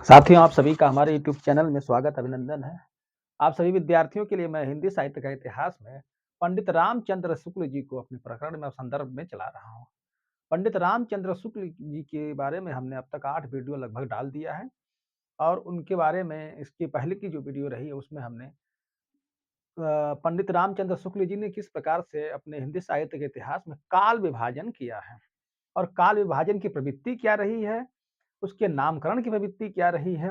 साथियों, आप सभी का हमारे यूट्यूब चैनल में स्वागत अभिनंदन है। आप सभी विद्यार्थियों के लिए मैं हिंदी साहित्य का इतिहास में पंडित रामचंद्र शुक्ल जी को अपने प्रकरण में और संदर्भ में चला रहा हूँ। पंडित रामचंद्र शुक्ल जी के बारे में हमने अब तक 8 वीडियो लगभग डाल दिया है और उनके बारे में इसकी पहले की जो वीडियो रही है उसमें हमने पंडित रामचंद्र शुक्ल जी ने किस प्रकार से अपने हिंदी साहित्य के इतिहास में काल विभाजन किया है और काल विभाजन की प्रवृत्ति क्या रही है, उसके नामकरण की प्रवृत्ति क्या रही है,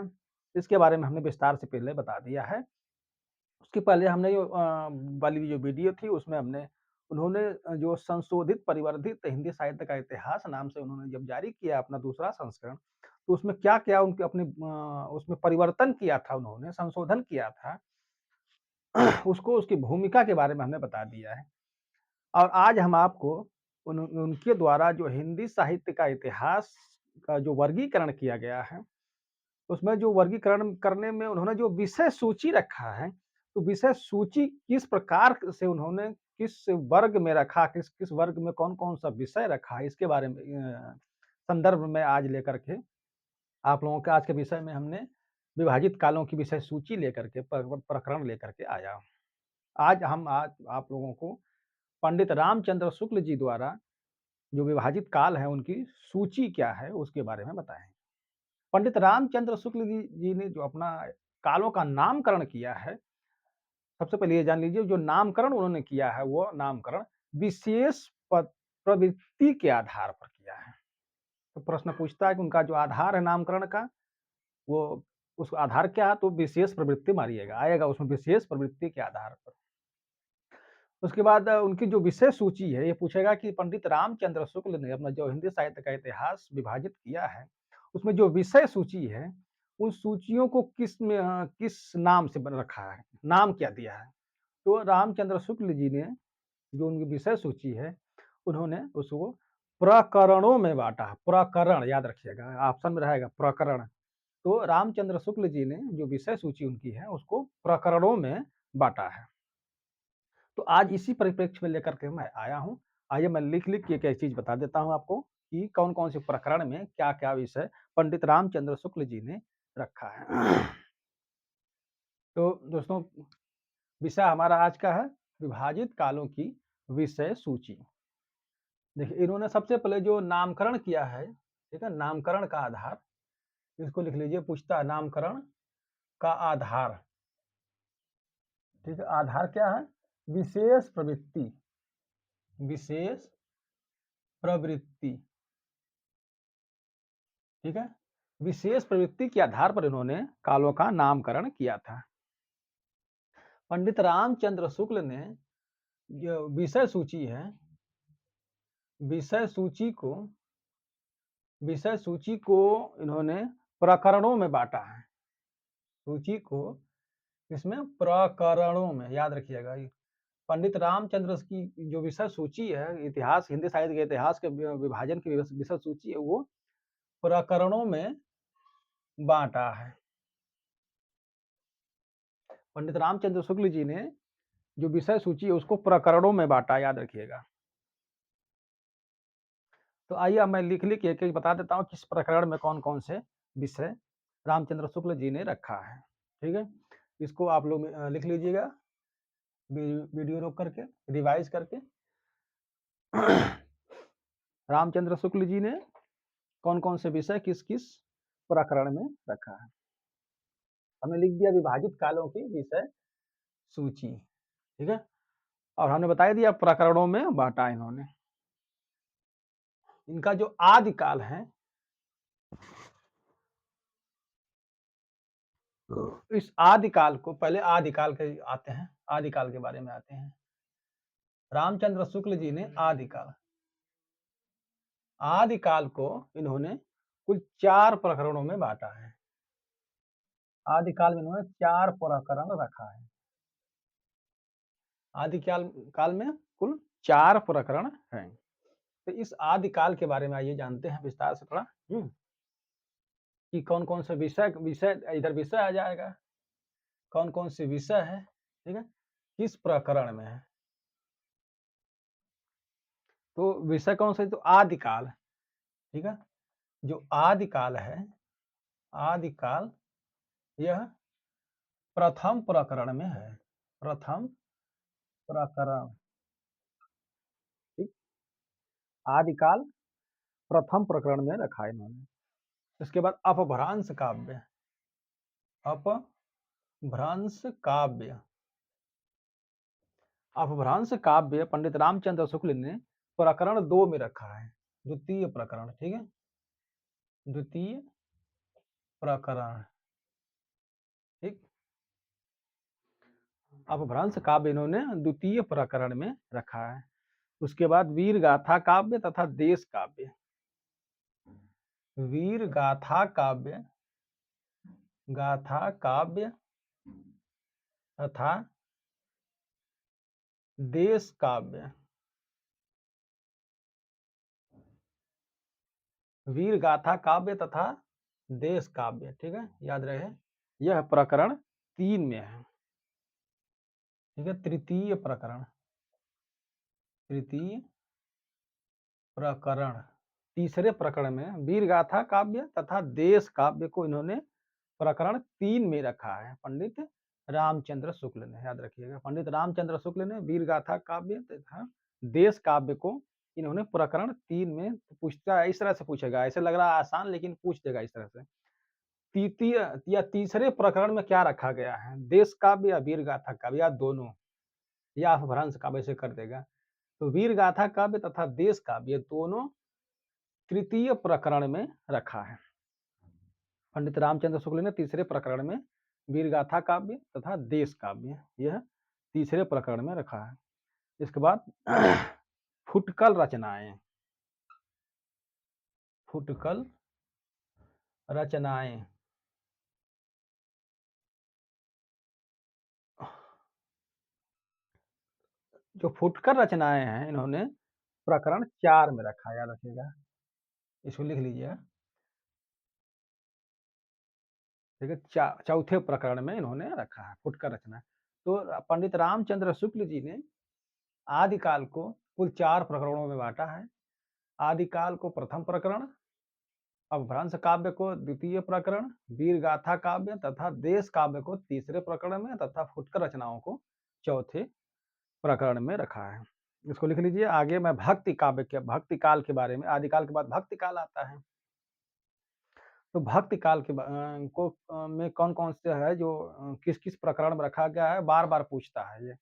इसके बारे में हमने विस्तार से पहले बता दिया है। उसके पहले हमने जो वाली जो वीडियो थी उसमें हमने उन्होंने जो संशोधित परिवर्धित हिंदी साहित्य का इतिहास नाम से उन्होंने जब जारी किया अपना दूसरा संस्करण, तो उसमें क्या-क्या उनके अपने उसमें परिवर्तन किया था उन्होंने, संशोधन किया था, उसको उसकी भूमिका के बारे में हमने बता दिया है। और आज हम आपको उनके द्वारा जो हिंदी साहित्य का इतिहास का जो वर्गीकरण किया गया है, उसमें जो वर्गीकरण करने में उन्होंने जो विषय सूची रखा है, तो विषय सूची किस प्रकार से उन्होंने किस वर्ग में रखा, किस वर्ग में कौन-कौन सा विषय रखा है, इसके बारे में संदर्भ में आज लेकर के आप लोगों के आज के विषय में हमने विभाजित कालों की विषय सूची लेकर के प्रकरण लेकर के आया हूँ। आज आप लोगों को पंडित रामचंद्र शुक्ल जी द्वारा जो विभाजित काल है, उनकी सूची क्या है, उसके बारे में बताएँगे। पंडित रामचंद्र शुक्ल जी ने जो अपना कालों का नामकरण किया है, सबसे पहले ये जान लीजिए जो नामकरण उन्होंने किया है, वो नामकरण विशेष प प्रवृत्ति के आधार पर किया है। तो प्रश्न पूछता है कि उनका जो आधार है नामकरण का, वो उस आधार क्या है? तो विशेष प्रवृत्ति मारिएगा, आएगा उसमें विशेष प्रवृत्ति के आधार पर। उसके बाद उनकी जो विषय सूची है, ये पूछेगा कि पंडित रामचंद्र शुक्ल ने अपना जो हिंदी साहित्य का इतिहास विभाजित किया है, उसमें जो विषय सूची है, उन सूचियों को किस नाम से बन रखा है, नाम क्या दिया है? तो रामचंद्र शुक्ल जी ने जो उनकी विषय सूची है, उन्होंने उसको प्रकरणों में बाँटा है, प्रकरण याद रखिएगा, ऑप्शन में रहेगा प्रकरण। तो रामचंद्र शुक्ल जी ने जो विषय सूची उनकी है, उसको प्रकरणों में बाँटा है। तो आज इसी परिप्रेक्ष्य में लेकर के मैं आया हूँ। आइए मैं लिख-लिख के एक-एक चीज़ बता देता हूँ आपको कि कौन-कौन से प्रकरण में क्या-क्या विषय पंडित रामचंद्र शुक्ल जी ने रखा है। तो दोस्तों विषय हमारा आज का है विभाजित कालों की विषय सूची। देखिए इन्होंने सबसे पहले जो नामकरण किया है, ठीक है? नामकरण का आधार, इसको लिख लीजिए पूछता है नामकरण का आधार, ठीक है? आधार क्या है? विशेष प्रवृत्ति, विशेष प्रवृत्ति। ठीक है? विशेष प्रवृत्ति के आधार पर इन्होंने कालों का नामकरण किया था। पंडित रामचंद्र शुक्ल ने जो विषय सूची है, विषय सूची को विषय सूची को इन्होंने प्रकरणों में बाँटा है। सूची को इसमें प्रकरणों में याद रखिएगा ये। पंडित रामचंद्र की जो विषय सूची है, इतिहास हिंदी साहित्य के इतिहास के विभाजन की विषय सूची है, वो प्रकरणों में बाँटा है। पंडित रामचंद्र शुक्ल जी ने जो विषय सूची है उसको प्रकरणों में बाँटा, याद रखिएगा। तो आइए अब मैं लिख-लिख के एक-एक बता देता हूँ किस प्रकरण में कौन-कौन से विषय रामचंद्र शुक्ल जी ने रखा है, ठीक है? इसको आप लोग लिख लीजिएगा वीडियो रोक करके, रिवाइज़ करके। रामचंद्र शुक्ल जी ने कौन-कौन से विषय किस-किस प्रकरण में रखा है। हमने लिख दिया विभाजित कालों की विषय सूची, ठीक है? और हमने बता ही दिया प्रकरणों में बाँटा इन्होंने। इनका जो आदि काल है, तो इस आदि काल को पहले आदि काल के आते हैं, आदि काल के बारे में आते हैं। रामचंद्र शुक्ल जी ने आदि काल, आदि काल को इन्होंने कुल 4 प्रकरणों में बाँटा है। आदि काल में इन्होंने 4 प्रकरण रखा है। आदि काल में कुल 4 प्रकरण हैं। तो इस आदि काल के बारे में आइए जानते हैं विस्तार से थोड़ा कि कौन-कौन से विषय इधर विषय आ जाएगा, कौन-कौन से विषय है, ठीक है? किस प्रकरण में है। तो विषय कौन से तो आदि काल, ठीक है? जो आदि काल है, आदिकाल यह प्रथम प्रकरण में है। प्रथम प्रकरण, ठीक। आदिकाल प्रथम प्रकरण में रखा है इन्होंने। इसके बाद अपभ्रंश काव्य। अपभ्रंश काव्य, अपभ्रंश काव्य पंडित रामचंद्र शुक्ल ने प्रकरण 2 में रखा है। द्वितीय प्रकरण, ठीक है, द्वितीय प्रकरण, ठीक। अपभ्रंश काव्य इन्होंने द्वितीय प्रकरण में रखा है। उसके बाद वीर गाथा काव्य तथा देश काव्य। वीर गाथा काव्य, गाथा काव्य तथा देश काव्य। वीर गाथा काव्य तथा देश काव्य, ठीक है, याद रहे। यह प्रकरण 3 में है, ठीक है। तृतीय प्रकरण, तृतीय प्रकरण, तीसरे प्रकरण में वीर गाथा काव्य तथा देश काव्य को इन्होंने प्रकरण 3 में रखा है पंडित रामचंद्र शुक्ल ने, याद रखिएगा। पंडित रामचंद्र शुक्ल ने वीर गाथा काव्य तथा देश काव्य को इन्होंने प्रकरण 3 में, पूछता है इस तरह से, पूछेगा, ऐसे लग रहा है आसान, लेकिन पूछ देगा इस तरह से। तृतीय या तीसरे प्रकरण में क्या रखा गया है, देश काव्य या वीर गाथा काव्य, या दोनों, या अपभ्रंश काव्य से कर देगा। तो वीर गाथा काव्य तथा देश काव्य दोनों तृतीय प्रकरण में रखा है। पंडित रामचंद्र शुक्ल ने तीसरे प्रकरण में वीर गाथा काव्य तथा देश काव्य, यह तीसरे प्रकरण में रखा है। इसके बाद फुटकल रचनाएं। फुटकल रचनाएं, जो फुटकर रचनाएं हैं इन्होंने प्रकरण 4 में रखा है, याद रखिएगा, इसको लिख लीजिए, ठीक है। चौथे प्रकरण में इन्होंने रखा है फुटकर रचना। तो पंडित रामचंद्र शुक्ल जी ने आदिकाल को कुल 4 प्रकरणों में बांटा है। आदिकाल को प्रथम प्रकरण, अपभ्रंश काव्य को द्वितीय प्रकरण, वीर गाथा काव्य तथा देश काव्य को तीसरे प्रकरण में तथा फुटकर रचनाओं को चौथे प्रकरण में रखा है। इसको लिख लीजिए। आगे मैं भक्ति काव्य के, भक्ति काल के बारे में, आदिकाल के बाद भक्ति काल आता है। तो भक्ति काल के में कौन कौन से है जो किस किस प्रकरण में रखा गया है, बार बार पूछता है ये।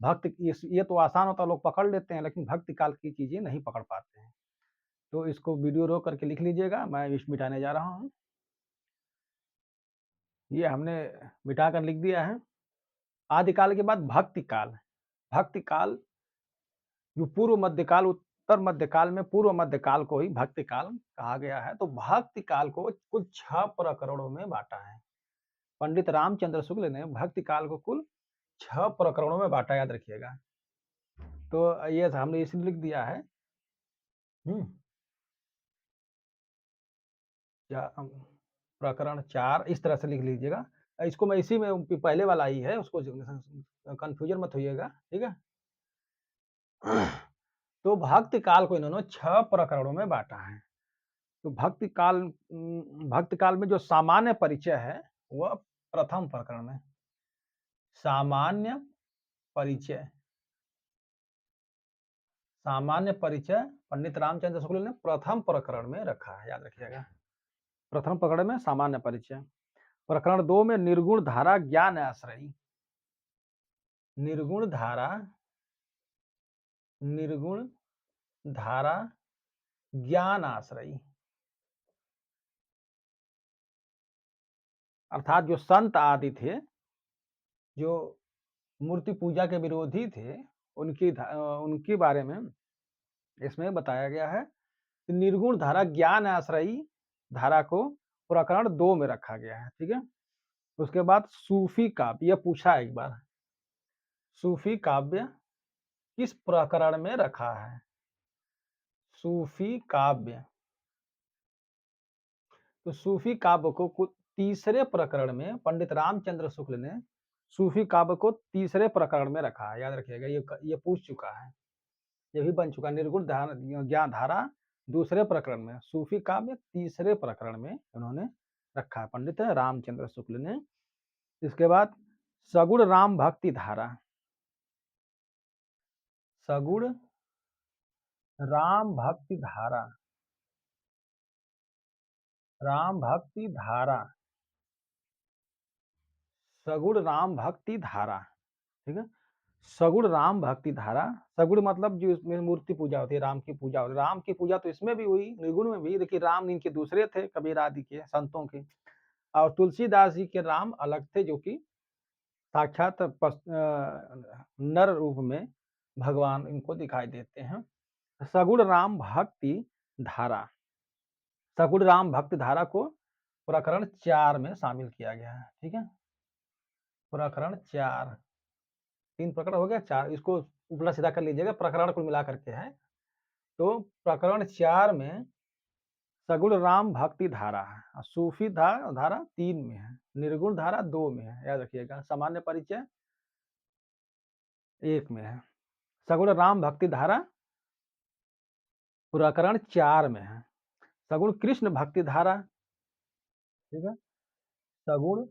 भक्ति, ये तो आसान होता है, लोग पकड़ लेते हैं, लेकिन भक्ति काल की चीजें नहीं पकड़ पाते हैं। तो इसको वीडियो रोक करके लिख लीजिएगा, मैं इस मिटाने जा रहा हूँ। ये हमने मिटा कर लिख दिया है। आदिकाल के बाद भक्ति काल। भक्ति काल जो पूर्व मध्यकाल, उत्तर मध्यकाल में पूर्व मध्यकाल को ही भक्ति काल कहा गया है। तो भक्ति काल को कुल 6 प्रकरणों में बांटा है। पंडित रामचंद्र शुक्ल ने भक्ति काल को कुल 6 प्रकरणों में बांटा, याद रखिएगा। तो ये हमने इसलिए लिख दिया है। प्रकरण 4 इस तरह से लिख लीजिएगा। इसको मैं इसी में, पहले वाला ही है, उसको कंफ्यूजन मत होइएगा, ठीक है। तो भक्ति काल को इन्होंने 6 प्रकरणों में बांटा है। तो भक्ति काल में जो सामान्य परिचय है वह प्रथम प्रकरण में, सामान्य परिचय, सामान्य परिचय पंडित रामचंद्र शुक्ल ने प्रथम प्रकरण में रखा है, याद रखिएगा। प्रथम प्रकरण में सामान्य परिचय। प्रकरण 2 में निर्गुण धारा ज्ञान आश्रयी। निर्गुण धारा, निर्गुण धारा ज्ञान आश्रयी, अर्थात जो संत आदि थे, जो मूर्ति पूजा के विरोधी थे, उनके बारे में इसमें बताया गया है। निर्गुण धारा ज्ञान आश्रयी धारा को प्रकरण 2 में रखा गया है, ठीक है। उसके बाद सूफी काव्य, यह पूछा एक बार, सूफी काव्य किस प्रकरण में रखा है। सूफी काव्य, तो सूफी काव्य को तीसरे प्रकरण में पंडित रामचंद्र शुक्ल ने सूफी काव्य को तीसरे प्रकरण में रखा है, याद रखिएगा। ये पूछ चुका है, ये भी बन चुका। निर्गुण ज्ञान धारा दूसरे प्रकरण में, सूफी काव्य तीसरे प्रकरण में उन्होंने रखा है पंडित रामचंद्र शुक्ल ने। इसके बाद सगुण राम भक्ति धारा, सगुण राम भक्ति धारा, राम भक्ति धारा, सगुण राम भक्ति धारा, ठीक है। सगुण राम भक्ति धारा, सगुण मतलब जो इसमें मूर्ति पूजा होती है, राम की पूजा होती है। राम की पूजा तो इसमें भी हुई, निर्गुण में भी। देखिए राम इनके दूसरे थे, कबीर आदि के संतों के, और तुलसीदास जी के राम अलग थे, जो कि साक्षात नर रूप में भगवान इनको दिखाई देते हैं। सगुण राम भक्ति धारा, सगुण राम भक्ति धारा को प्रकरण 4 में शामिल किया गया है, ठीक है। प्रकरण 4, 3 प्रकरण हो गया, 4 इसको उल्टा सीधा कर लीजिएगा, प्रकरण कुल मिला करके है। तो प्रकरण 4 में सगुण राम भक्ति धारा है, और सूफी धारा 3 में है, निर्गुण धारा 2 में है, याद रखिएगा। सामान्य परिचय 1 में है। सगुण राम भक्ति धारा प्रकरण 4 में है। सगुण कृष्ण भक्ति धारा, ठीक है। सगुण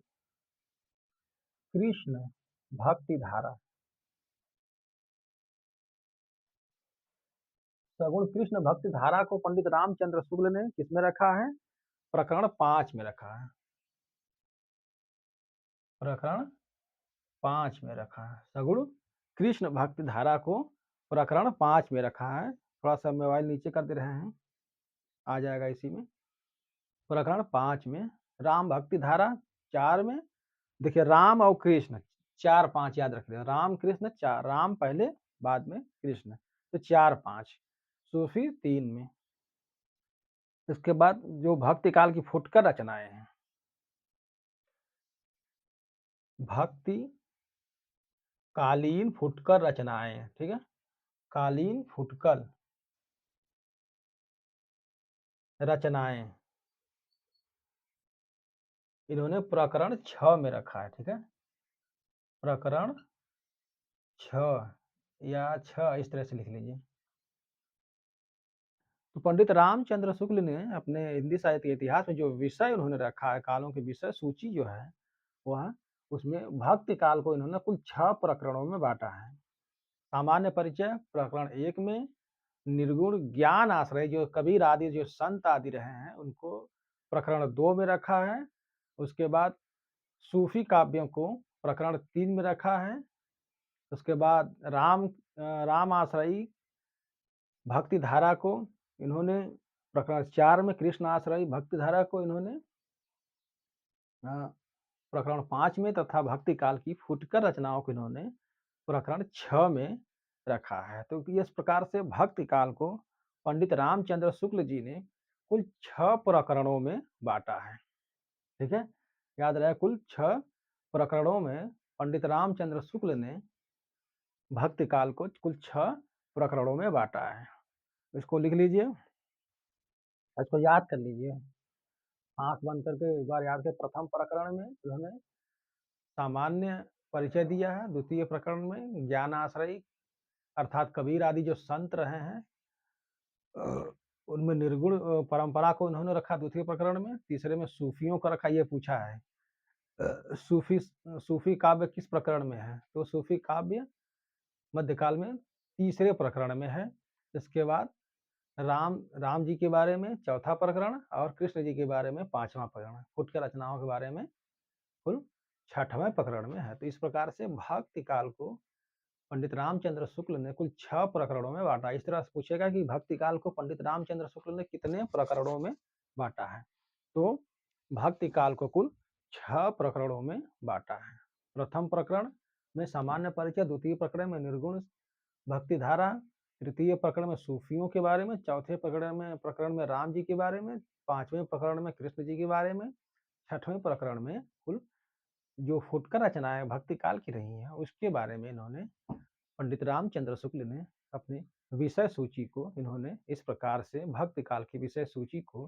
कृष्ण भक्ति धारा, सगुण कृष्ण भक्ति धारा को पंडित रामचंद्र शुक्ल ने किसमें रखा है? प्रकरण 5 में रखा है, प्रकरण 5 में रखा है। सगुण कृष्ण भक्ति धारा को प्रकरण 5 में रखा है। थोड़ा सा मोबाइल नीचे कर दे रहे हैं, आ जाएगा इसी में। प्रकरण 5 में राम भक्ति धारा 4 में, देखिए राम और कृष्ण 4 5 याद रख लें, राम कृष्ण 4, राम पहले बाद में कृष्ण, तो 4 5। सूफी 3 में। इसके बाद जो भक्ति काल की फुटकर रचनाएं हैं, भक्ति कालीन फुटकर रचनाएं, ठीक है। कालीन फुटकर रचनाएं इन्होंने प्रकरण 6 में रखा है, ठीक है। प्रकरण 6 या 6 इस तरह से लिख लीजिए। तो पंडित रामचंद्र शुक्ल ने अपने हिंदी साहित्य के इतिहास में जो विषय उन्होंने रखा है, कालों के विषय सूची जो है वह, उसमें भक्ति काल को इन्होंने कुल 6 प्रकरणों में बांटा है। सामान्य परिचय प्रकरण 1 में, निर्गुण ज्ञान आश्रय जो कबीर आदि जो संत आदि रहे हैं उनको प्रकरण 2 में रखा है। उसके बाद सूफी काव्यों को प्रकरण 3 में रखा है। उसके बाद राम आश्रयी भक्ति धारा को इन्होंने प्रकरण 4 में, कृष्ण आश्रयी भक्ति धारा को इन्होंने प्रकरण 5 में, तथा भक्ति काल की फुटकर रचनाओं को इन्होंने प्रकरण 6 में रखा है। तो इस प्रकार से भक्ति काल को पंडित रामचंद्र शुक्ल जी ने कुल 6 प्रकरणों में बांटा है, ठीक है। याद रहे, कुल 6 प्रकरणों में पंडित रामचंद्र शुक्ल ने भक्ति काल को कुल 6 प्रकरणों में बांटा है। इसको लिख लीजिए, इसको याद कर लीजिए, आंख बंद करके एक बार याद कर। प्रथम प्रकरण में उन्होंने सामान्य परिचय दिया है, द्वितीय प्रकरण में ज्ञान आश्रयी अर्थात कबीर आदि जो संत रहे हैं उनमें निर्गुण परंपरा को इन्होंने रखा द्वितीय प्रकरण में। तीसरे में सूफियों का रखा, ये पूछा है सूफी काव्य किस प्रकरण में है, तो सूफी काव्य मध्यकाल में तीसरे प्रकरण में है। इसके बाद राम जी के बारे में चौथा प्रकरण, और कृष्ण जी के बारे में 5वां प्रकरण, फुटकर रचनाओं के बारे में कुल 6वें प्रकरण में है। तो इस प्रकार से भक्ति काल को पंडित रामचंद्र शुक्ल ने कुल 6 प्रकरणों में बांटा। इस तरह से पूछेगा कि भक्ति काल को पंडित रामचंद्र शुक्ल ने कितने प्रकरणों में बांटा है, तो भक्ति काल को कुल 6 प्रकरणों में बांटा है। प्रथम प्रकरण में सामान्य परिचय, द्वितीय प्रकरण में निर्गुण भक्ति धारा, तृतीय प्रकरण में सूफियों के बारे में, चौथे प्रकरण में राम जी के बारे में, 5वें प्रकरण में कृष्ण जी के बारे में, 6वें प्रकरण में कुल जो फुटकर रचनाएं भक्ति काल की रही हैं उसके बारे में इन्होंने पंडित रामचंद्र शुक्ल ने अपनी विषय सूची को इन्होंने इस प्रकार से भक्ति काल की विषय सूची को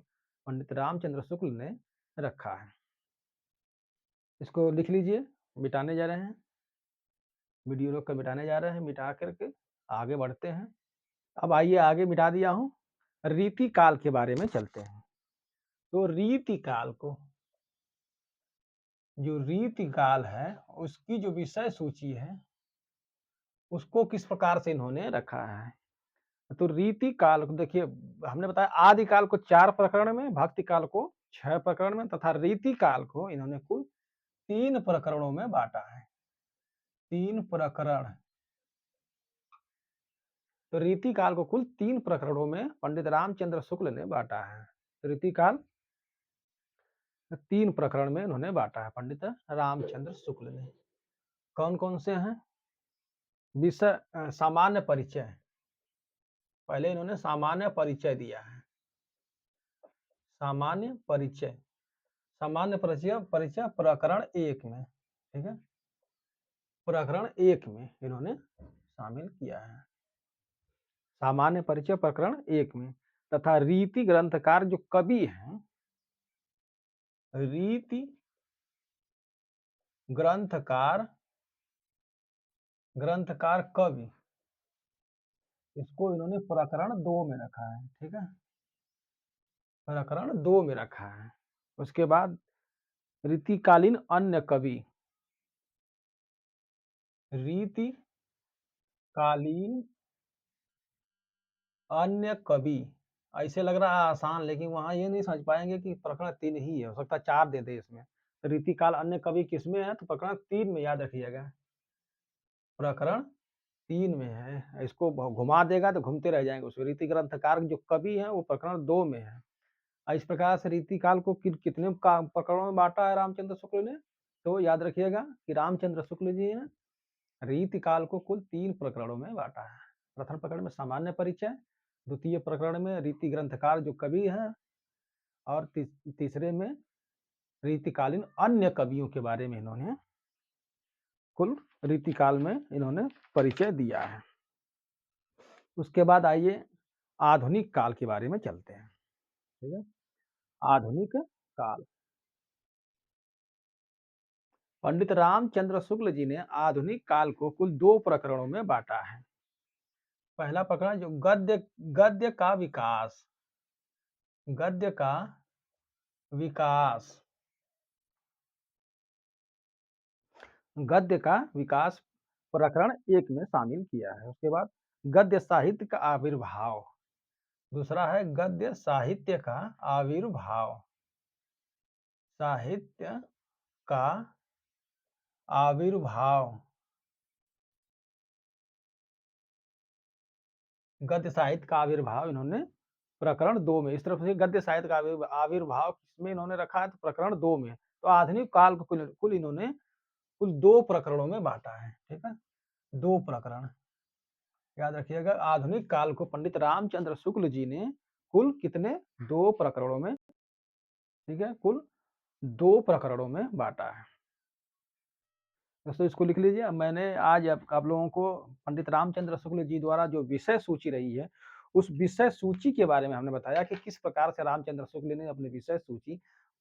पंडित रामचंद्र शुक्ल ने रखा है। इसको लिख लीजिए, मिटाने जा रहे हैं, वीडियो रोक कर मिटाने जा रहे हैं। मिटा करके आगे बढ़ते हैं। अब आइए, आगे मिटा दिया हूं, रीति काल के बारे में चलते हैं। तो रीति काल को जो रीति काल है, उसकी जो विषय सूची है, उसको किस प्रकार से इन्होंने रखा है। तो रीति काल को देखिए, हमने बताया आदि काल को 4 प्रकरण में, भक्ति काल को 6 प्रकरण में तथा रीति काल को इन्होंने कुल 3 प्रकरणों में बाँटा है। 3 प्रकरण। तो रीति काल को कुल 3 प्रकरणों में पंडित रामचंद्र शुक्ल ने बाँटा है। रीति काल 3 प्रकरण में इन्होंने बाँटा है पंडित रामचंद्र शुक्ल ने। कौन-कौन से हैं? विषय सामान्य परिचय। पहले इन्होंने सामान्य परिचय दिया है। सामान्य परिचय। सामान्य परिचय परिचय प्रकरण 1 में, ठीक है? प्रकरण 1 में इन्होंने शामिल किया है। सामान्य परिचय प्रकरण 1 में तथा रीति ग्रंथकार जो कवि हैं, रीति ग्रंथकार ग्रंथकार कवि, इसको इन्होंने प्रकरण 2 में रखा है, ठीक है? प्रकरण 2 में रखा है। उसके बाद रीतिकालीन अन्य कवि, रीतिकालीन अन्य कवि। ऐसे लग रहा है आसान, लेकिन वहाँ ये नहीं समझ पाएँगे कि प्रकरण 3 ही है, हो सकता है 4 दे दे इसमें। रीतिकाल अन्य कवि किसमें है? तो प्रकरण 3 में, याद रखिएगा। प्रकरण 3 में है। इसको घुमा देगा तो घूमते रह जाएँगे उसमें। रीति ग्रंथकार जो कवि हैं वो प्रकरण 2 में है। इस प्रकार से रीतिकाल को कितने का प्रकरणों में बाँटा है रामचंद्र शुक्ल ने? तो याद रखिएगा कि रामचंद्र शुक्ल जी ने रीतिकाल को कुल 3 प्रकरणों में बाँटा है। प्रथम प्रकरण में सामान्य परिचय, द्वितीय प्रकरण में रीति ग्रंथकार जो कवि हैं और तीसरे में रीतिकालीन अन्य कवियों के बारे में इन्होंने कुल रीतिकाल में इन्होंने परिचय दिया है। उसके बाद आइए आधुनिक काल के बारे में चलते हैं, ठीक है? आधुनिक काल। पंडित रामचंद्र शुक्ल जी ने आधुनिक काल को कुल 2 प्रकरणों में बाँटा है। पहला प्रकरण जो गद्य गद्य का विकास, गद्य का विकास, गद्य का विकास प्रकरण 1 में शामिल किया है। उसके बाद गद्य साहित्य का आविर्भाव, दूसरा है गद्य साहित्य का आविर्भाव, साहित्य का आविर्भाव, गद्य साहित्य का आविर्भाव इन्होंने प्रकरण 2 में, इस तरफ से गद्य साहित्य का आविर्भाव किसमें इन्होंने रखा है? तो प्रकरण 2 में। तो आधुनिक काल को कुल इन्होंने कुल 2 प्रकरणों में बाँटा है, ठीक है? 2 प्रकरण। याद रखिएगा, आधुनिक काल को पंडित रामचंद्र शुक्ल जी ने कुल कितने? 2 प्रकरणों में, ठीक है? कुल 2 प्रकरणों में बाँटा है। दोस्तों इसको लिख लीजिए। मैंने आज आप लोगों को पंडित रामचंद्र शुक्ल जी द्वारा जो विषय सूची रही है, उस विषय सूची के बारे में हमने बताया कि किस प्रकार से रामचंद्र शुक्ल ने अपनी विषय सूची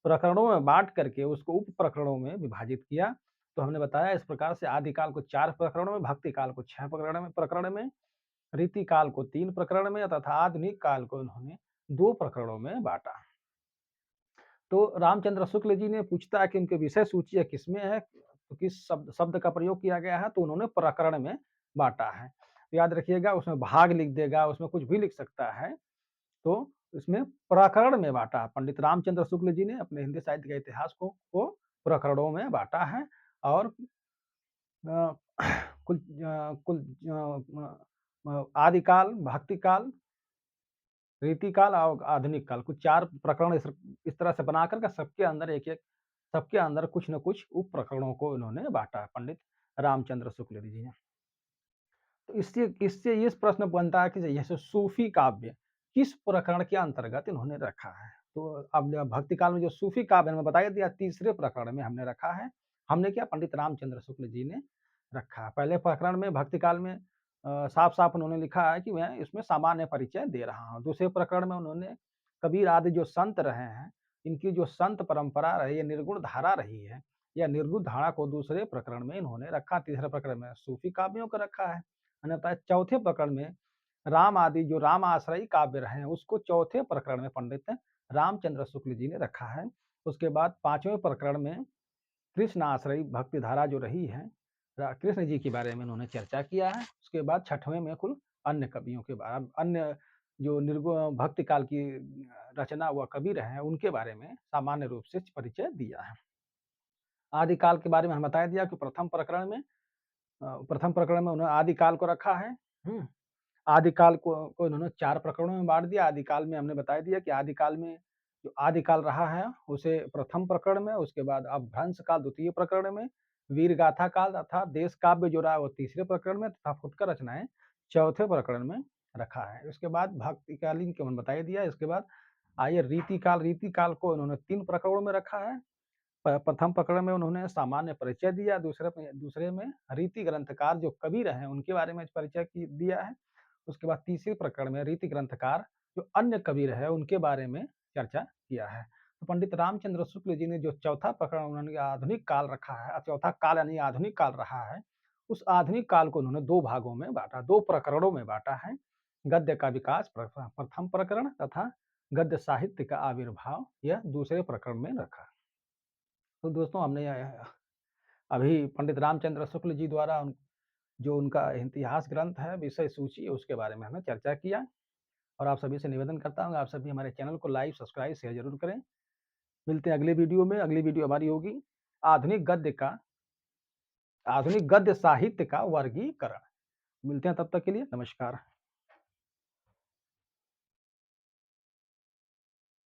प्रकरणों में बाँट करके उसको उप प्रकरणों में विभाजित किया। तो हमने बताया इस प्रकार से आदि काल को 4 प्रकरणों में, भक्ति काल को 6 प्रकरण में, रीति काल को 3 प्रकरण में तथा आधुनिक काल को इन्होंने 2 प्रकरणों में बाँटा। तो रामचंद्र शुक्ल जी ने पूछता है कि उनकी विषय सूची किसमें है, तो किस शब्द शब्द का प्रयोग किया गया है, तो उन्होंने प्रकरण में बाँटा है। तो याद रखिएगा, उसमें भाग लिख देगा, उसमें कुछ भी लिख सकता है, तो इसमें प्रकरण में बाँटा। पंडित रामचंद्र शुक्ल जी ने अपने हिंदी साहित्य के इतिहास को प्रकरणों में बाँटा है और अ, कुल आदि काल, भक्ति काल, रीति काल और आधुनिक काल, कुछ 4 प्रकरण इस तरह से बना कर के सबके अंदर कुछ न कुछ उप प्रकरणों को इन्होंने बाँटा है पंडित रामचंद्र शुक्ल जी ने। तो इससे इससे ये प्रश्न बनता है कि जैसे सूफी काव्य किस प्रकरण के अंतर्गत इन्होंने रखा है? तो अब भक्ति काल में जो सूफी काव्य है, मैं बता दिया, तीसरे प्रकरण में हमने रखा है। हमने क्या? पंडित रामचंद्र शुक्ल जी ने रखा है। पहले प्रकरण में भक्ति काल में साफ-साफ उन्होंने लिखा है कि मैं इसमें सामान्य परिचय दे रहा हूँ। दूसरे प्रकरण में उन्होंने कबीर आदि जो संत रहे हैं, इनकी जो संत परंपरा रही है, निर्गुण धारा रही है, या निर्गुण धारा को दूसरे प्रकरण में इन्होंने रखा। तीसरे प्रकरण में सूफी काव्यों को रखा है। मैंने बताया चौथे प्रकरण में राम आदि जो राम आश्रयी काव्य रहे हैं, उसको चौथे प्रकरण में पंडित रामचंद्र शुक्ल जी ने रखा है। उसके बाद 5वें प्रकरण में कृष्ण आश्रयी भक्ति धारा जो रही है, कृष्ण जी के बारे में उन्होंने चर्चा किया है। उसके बाद छठवें में कुल अन्य कवियों के अन्य जो भक्ति काल की रचना व कवि रहे हैं, उनके बारे में सामान्य रूप से परिचय दिया है। आदि काल के बारे में हम बता दिया कि प्रथम प्रकरण में उन्होंने आदि काल को रखा है। आदि काल को इन्होंने 4 प्रकरणों में बाँट दिया। आदि काल में हमने बता दिया कि आदि काल में जो आदि काल रहा है, उसे प्रथम प्रकरण में, उसके बाद अपभ्रंश काल द्वितीय प्रकरण में, वीर गाथा काल तथा देश काव्य जो रहा है वो तीसरे प्रकरण में तथा फुटकर रचनाएँ चौथे प्रकरण में रखा है। उसके बाद भक्तिकालीन को हमने बता ही दिया। इसके बाद आइए रीति काल को इन्होंने 3 प्रकरणों में रखा है। प्रथम प्रकरण में उन्होंने सामान्य परिचय दिया, दूसरे में रीति ग्रंथकार जो कवि रहे हैं, उनके बारे में परिचय दिया है। उसके बाद तीसरे प्रकरण में रीति ग्रंथकार जो अन्य कवि रहे, उनके बारे में चर्चा किया है। तो पंडित रामचंद्र शुक्ल जी ने जो चौथा प्रकरण उन्होंने आधुनिक काल रखा है, चौथा काल यानी आधुनिक काल रहा है, उस आधुनिक काल को उन्होंने 2 भागों में बाँटा, 2 प्रकरणों में बाँटा है। गद्य का विकास प्रथम प्रकरण तथा गद्य साहित्य का आविर्भाव यह दूसरे प्रकरण में रखा। तो दोस्तों हमने अभी पंडित रामचंद्र शुक्ल जी द्वारा जो उनका इतिहास ग्रंथ है, विषय सूची, उसके बारे में हमने चर्चा किया और आप सभी से निवेदन करता हूँ, आप सभी हमारे चैनल को लाइक, सब्सक्राइब, शेयर ज़रूर करें। मिलते हैं अगले वीडियो में। अगली वीडियो हमारी होगी आधुनिक गद्य का आधुनिक गद्य साहित्य का वर्गीकरण। मिलते हैं तब तक के लिए नमस्कार।